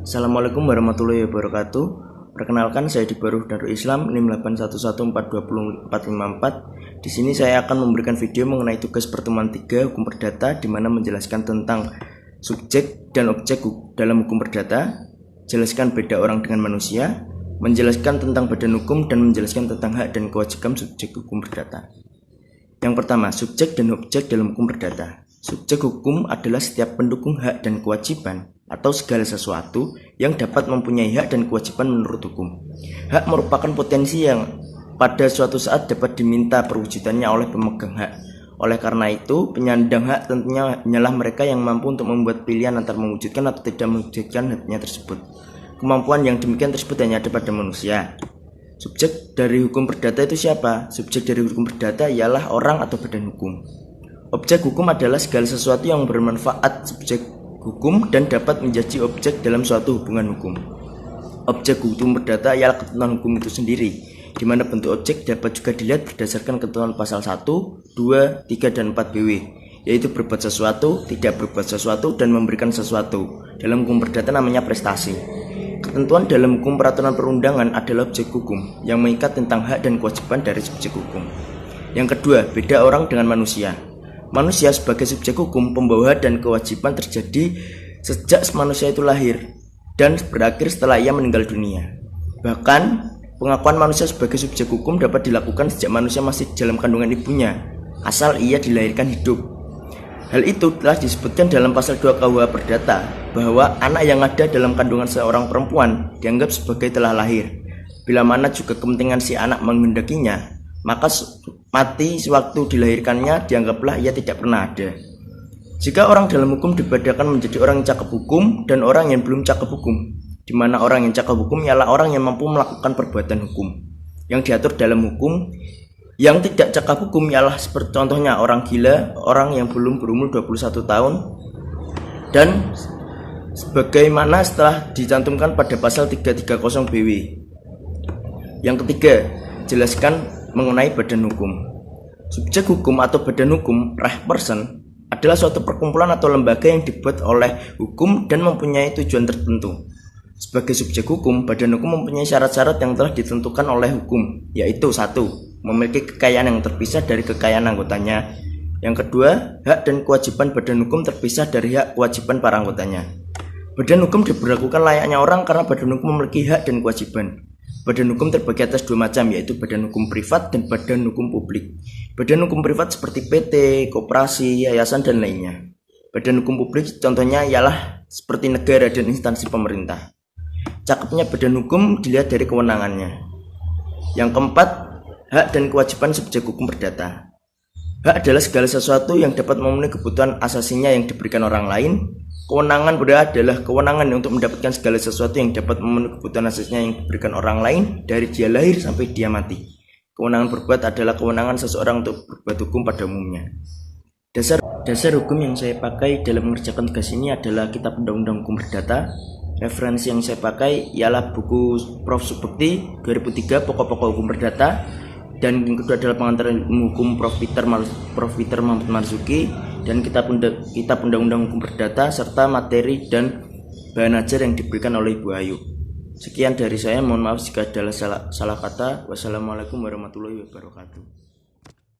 Assalamualaikum warahmatullahi wabarakatuh. Perkenalkan, saya di Baruh Darul Islam NIM 811420454. Di sini saya akan memberikan video mengenai tugas pertemuan 3 hukum perdata, di mana menjelaskan tentang subjek dan objek dalam hukum perdata, jelaskan beda orang dengan manusia, menjelaskan tentang badan hukum, dan menjelaskan tentang hak dan kewajiban subjek hukum perdata. Yang pertama, subjek dan objek dalam hukum perdata. Subjek hukum adalah setiap pendukung hak dan kewajiban atau segala sesuatu yang dapat mempunyai hak dan kewajiban menurut hukum. Hak merupakan potensi yang pada suatu saat dapat diminta perwujudannya oleh pemegang hak. Oleh karena itu, penyandang hak tentunya hanyalah mereka yang mampu untuk membuat pilihan antara mewujudkan atau tidak mewujudkan haknya tersebut. Kemampuan yang demikian tersebut hanya ada pada manusia. Subjek dari hukum perdata itu siapa? Subjek dari hukum perdata ialah orang atau badan hukum. Objek hukum adalah segala sesuatu yang bermanfaat subjek hukum dan dapat menjadi objek dalam suatu hubungan hukum. Objek hukum perdata ialah ketentuan hukum itu sendiri, di mana bentuk objek dapat juga dilihat berdasarkan ketentuan pasal 1, 2, 3, dan 4 BW, yaitu berbuat sesuatu, tidak berbuat sesuatu, dan memberikan sesuatu. Dalam hukum perdata namanya prestasi. Ketentuan dalam hukum peraturan perundangan adalah objek hukum yang mengikat tentang hak dan kewajiban dari subjek hukum. Yang kedua, beda orang dengan manusia. Manusia sebagai subjek hukum, pembawa dan kewajiban terjadi sejak manusia itu lahir dan berakhir setelah ia meninggal dunia. Bahkan, pengakuan manusia sebagai subjek hukum dapat dilakukan sejak manusia masih dalam kandungan ibunya, asal ia dilahirkan hidup. Hal itu telah disebutkan dalam pasal 2 KUH Perdata, bahwa anak yang ada dalam kandungan seorang perempuan dianggap sebagai telah lahir. Bila mana juga kepentingan si anak menghendakinya, maka mati sewaktu dilahirkannya dianggaplah ia tidak pernah ada. Jika orang dalam hukum dibedakan menjadi orang yang cakap hukum dan orang yang belum cakap hukum, di mana orang yang cakap hukum ialah orang yang mampu melakukan perbuatan hukum yang diatur dalam hukum. Yang tidak cakap hukum ialah seperti contohnya orang gila, orang yang belum berumur 21 tahun, dan sebagaimana setelah dicantumkan pada pasal 330 BW. Yang ketiga, jelaskan mengenai badan hukum. Subjek hukum atau badan hukum, reh person, adalah suatu perkumpulan atau lembaga yang dibuat oleh hukum dan mempunyai tujuan tertentu. Sebagai subjek hukum, badan hukum mempunyai syarat-syarat yang telah ditentukan oleh hukum, yaitu 1. Memiliki kekayaan yang terpisah dari kekayaan anggotanya. Yang kedua, hak dan kewajiban badan hukum terpisah dari hak kewajiban para anggotanya. Badan hukum diberlakukan layaknya orang karena badan hukum memiliki hak dan kewajiban. Badan hukum terbagi atas 2 macam, yaitu badan hukum privat dan badan hukum publik. Badan hukum privat seperti PT, koperasi, yayasan, dan lainnya. Badan hukum publik contohnya ialah seperti negara dan instansi pemerintah. Cakepnya badan hukum dilihat dari kewenangannya. Yang keempat, hak dan kewajiban subjek hukum perdata. Hak adalah segala sesuatu yang dapat memenuhi kebutuhan asasinya yang diberikan orang lain. Kewenangan adalah kewenangan untuk mendapatkan segala sesuatu yang dapat memenuhi kebutuhan asasinya yang diberikan orang lain dari dia lahir sampai dia mati. Kewenangan berbuat adalah kewenangan seseorang untuk berbuat hukum pada umumnya. Dasar hukum yang saya pakai dalam mengerjakan tugas ini adalah Kitab Undang-Undang Hukum Perdata. Referensi yang saya pakai ialah buku Prof. Subekti 2003 Pokok-pokok Hukum Perdata, dan yang kedua adalah Pengantar Ilmu Hukum Prof. Peter Muhammad Marzuki, dan Kitab Undang-Undang Hukum Perdata, serta materi dan bahan ajar yang diberikan oleh Ibu Ayu. Sekian dari saya, mohon maaf jika ada salah kata. Wassalamualaikum warahmatullahi wabarakatuh.